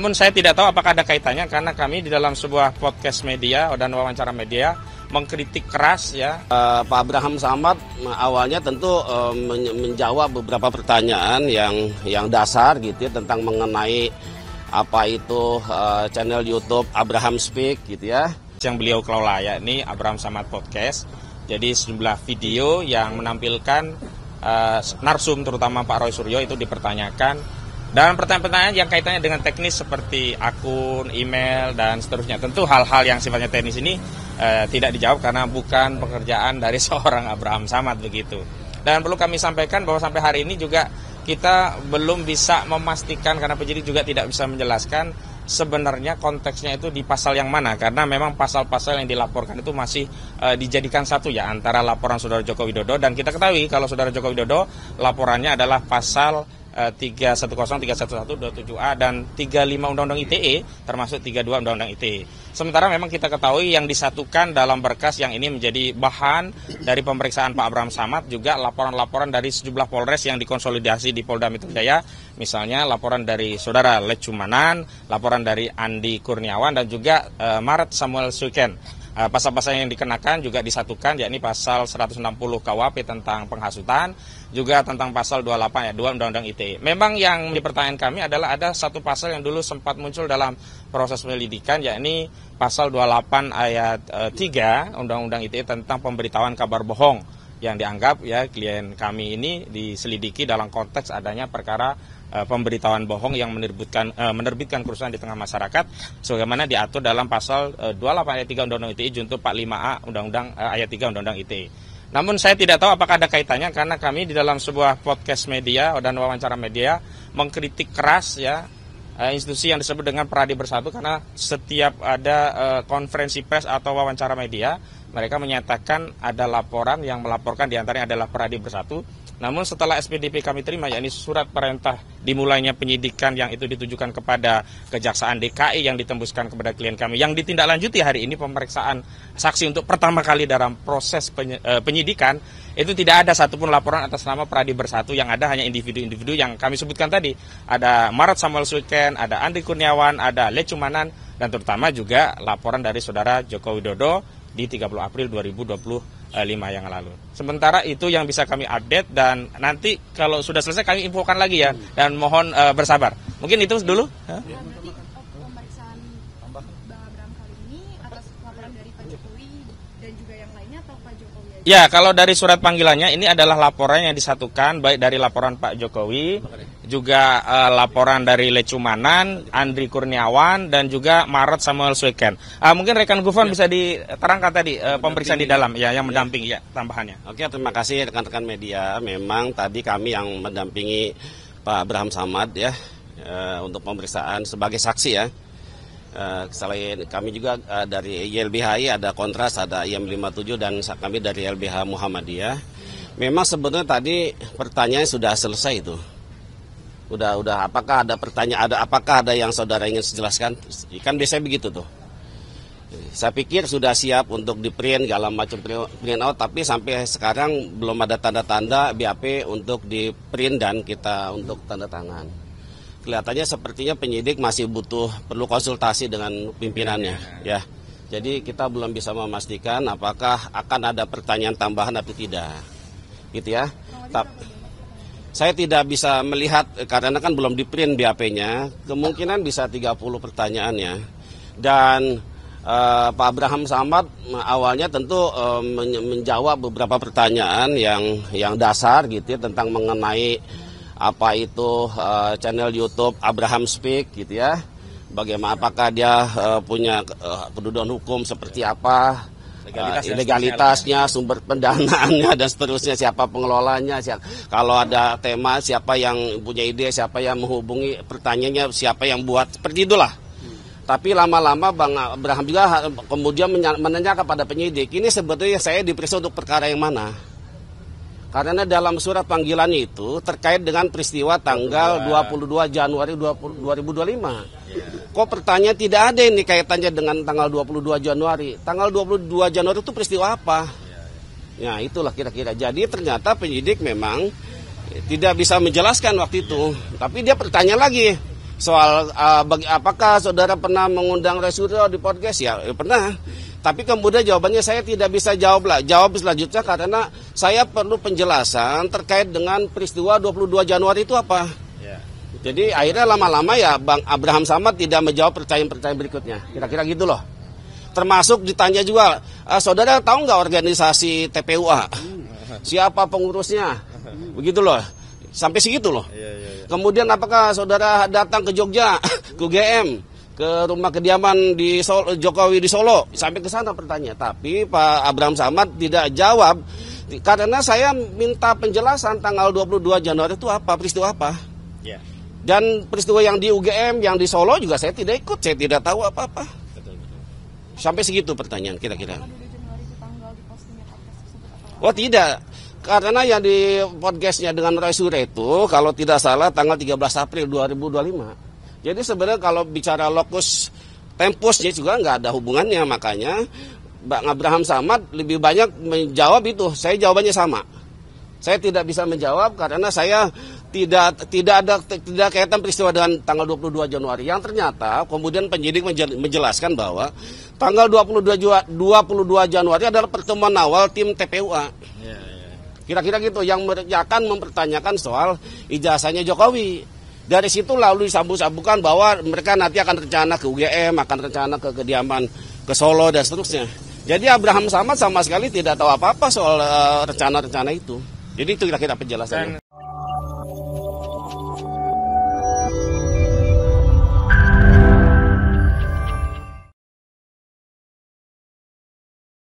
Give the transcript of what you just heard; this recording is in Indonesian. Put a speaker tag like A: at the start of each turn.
A: Namun saya tidak tahu apakah ada kaitannya karena kami di dalam sebuah podcast media dan wawancara media mengkritik keras ya.
B: Pak Abraham Samad awalnya tentu menjawab beberapa pertanyaan yang dasar gitu ya, tentang mengenai apa itu channel YouTube Abraham Speak gitu ya.
A: Yang beliau kelola yakni Abraham Samad Podcast. Jadi sejumlah video yang menampilkan narsum terutama Pak Roy Suryo itu dipertanyakan. Dan pertanyaan-pertanyaan yang kaitannya dengan teknis seperti akun, email, dan seterusnya. Tentu hal-hal yang sifatnya teknis ini tidak dijawab karena bukan pekerjaan dari seorang Abraham Samad begitu. Dan perlu kami sampaikan bahwa sampai hari ini juga kita belum bisa memastikan karena penyidik juga tidak bisa menjelaskan sebenarnya konteksnya itu di pasal yang mana. Karena memang pasal-pasal yang dilaporkan itu masih dijadikan satu ya antara laporan Saudara Joko Widodo. Dan kita ketahui kalau Saudara Joko Widodo laporannya adalah pasal 310, 311, 27A dan 35 Undang-Undang ITE termasuk 32 Undang-Undang ITE. Sementara memang kita ketahui yang disatukan dalam berkas yang ini menjadi bahan dari pemeriksaan Pak Abraham Samad juga laporan-laporan dari sejumlah Polres yang dikonsolidasi di Polda Metro Jaya, misalnya laporan dari Saudara Lecumanan, laporan dari Andi Kurniawan dan juga Maret Samuel Suiken. Pasal-pasal yang dikenakan juga disatukan yakni pasal 160 KUHP tentang penghasutan, juga tentang pasal 28 ayat 2 Undang-Undang ITE. Memang yang dipertanyaan kami adalah ada satu pasal yang dulu sempat muncul dalam proses penyelidikan yakni pasal 28 ayat 3 Undang-Undang ITE tentang pemberitahuan kabar bohong yang dianggap ya klien kami ini diselidiki dalam konteks adanya perkara pemberitahuan bohong yang menerbitkan kerusuhan di tengah masyarakat sebagaimana diatur dalam pasal 28 ayat 3 Undang-Undang ITE junto 45A Undang-Undang ayat 3 Undang-Undang ITE. Namun saya tidak tahu apakah ada kaitannya karena kami di dalam sebuah podcast media dan wawancara media mengkritik keras ya institusi yang disebut dengan Peradi Bersatu karena setiap ada konferensi pers atau wawancara media mereka menyatakan ada laporan yang melaporkan diantaranya adalah Peradi Bersatu. Namun setelah SPDP kami terima, yakni surat perintah dimulainya penyidikan yang itu ditujukan kepada Kejaksaan DKI yang ditembuskan kepada klien kami, yang ditindaklanjuti hari ini pemeriksaan saksi untuk pertama kali dalam proses penyidikan, itu tidak ada satupun laporan atas nama Peradi Bersatu, yang ada hanya individu-individu yang kami sebutkan tadi. Ada Maret Samuel Suiken, ada Andi Kurniawan, ada Lecumanan, dan terutama juga laporan dari Saudara Joko Widodo di 30 April 2025 yang lalu. Sementara itu yang bisa kami update dan nanti kalau sudah selesai kami infokan lagi ya dan mohon bersabar. Mungkin itu dulu.
C: Berarti pemeriksaan Bang Abraham kali ini atas laporan dari Pak Jokowi dan juga yang lainnya atau Pak Jokowi aja?
A: Ya, kalau dari surat panggilannya ini adalah laporan yang disatukan baik dari laporan Pak Jokowi, juga laporan dari Lecumanan, Andri Kurniawan, dan juga Maret Samuel Suiken. Mungkin rekan Gufron bisa diterangkan tadi pemeriksaan di dalam ya yang mendampingi ya tambahannya.
B: Oke, terima kasih rekan-rekan media. Memang tadi kami yang mendampingi Pak Abraham Samad ya untuk pemeriksaan sebagai saksi ya. Selain kami juga dari YLBHI ada Kontras, ada IM57 dan kami dari LBH Muhammadiyah. Memang sebenarnya tadi pertanyaan sudah selesai itu. Udah apakah ada pertanyaan, apakah ada yang saudara ingin jelaskan? Kan biasanya begitu tuh. Saya pikir sudah siap untuk di print segala macam print out, tapi sampai sekarang belum ada tanda-tanda BAP untuk di print dan kita untuk tanda tangan. Kelihatannya sepertinya penyidik masih perlu konsultasi dengan pimpinannya ya. Jadi kita belum bisa memastikan apakah akan ada pertanyaan tambahan atau tidak. Gitu ya. Saya tidak bisa melihat karena kan belum di-print BAP-nya, kemungkinan bisa 30 pertanyaannya. Dan Pak Abraham Samad awalnya tentu menjawab beberapa pertanyaan yang dasar gitu ya, tentang mengenai apa itu channel YouTube Abraham Speak gitu ya. Bagaimana, apakah dia punya kedudukan hukum seperti apa, legalitasnya, sumber pendanaannya dan seterusnya, siapa pengelolanya, kalau ada tema siapa yang punya ide, siapa yang menghubungi, pertanyaannya siapa yang buat, seperti itulah. Tapi lama-lama Bang Abraham juga kemudian menanyakan kepada penyidik, ini sebetulnya saya diperiksa untuk perkara yang mana? Karena dalam surat panggilannya itu terkait dengan peristiwa tanggal 22 Januari 2025. Kok pertanyaan tidak ada ini kaitannya dengan tanggal 22 Januari. Tanggal 22 Januari itu peristiwa apa? Ya itulah kira-kira. Jadi ternyata penyidik memang tidak bisa menjelaskan waktu itu. Tapi dia bertanya lagi. soal apakah saudara pernah mengundang Roy Suryo di podcast? Ya pernah. Tapi kemudian jawabannya saya tidak bisa jawab selanjutnya karena saya perlu penjelasan terkait dengan peristiwa 22 Januari itu apa. Jadi akhirnya lama-lama ya Bang Abraham Samad tidak menjawab pertanyaan-pertanyaan berikutnya. Kira-kira gitu loh. Termasuk ditanya juga, saudara tahu nggak organisasi TPUA? Siapa pengurusnya? Begitu loh. Sampai segitu loh. Kemudian apakah saudara datang ke Jogja, ke UGM, ke rumah kediaman di Jokowi di Solo? Sampai ke sana pertanyaan. Tapi Pak Abraham Samad tidak jawab karena saya minta penjelasan tanggal 22 Januari itu apa, peristiwa apa. Dan peristiwa yang di UGM, yang di Solo juga saya tidak ikut, saya tidak tahu apa-apa. Sampai segitu pertanyaan kira-kira. Oh tidak, karena yang di podcastnya dengan Roy Suryo itu kalau tidak salah tanggal 13 April 2025. Jadi sebenarnya kalau bicara lokus tempusnya juga nggak ada hubungannya, makanya Bang Abraham Samad lebih banyak menjawab itu. Saya jawabannya sama. Saya tidak bisa menjawab karena saya tidak ada kaitan peristiwa dengan tanggal 22 Januari. Yang ternyata kemudian penyidik menjelaskan bahwa tanggal 22 Januari adalah pertemuan awal tim TPUA. Kira-kira gitu yang akan mempertanyakan soal ijazahnya Jokowi. Dari situ lalu disambung-sambungkan bahwa mereka nanti akan rencana ke UGM, akan rencana ke kediaman ke Solo dan seterusnya. Jadi Abraham Samad sama sekali tidak tahu apa-apa soal rencana-rencana itu. Jadi itu kira-kira penjelasannya.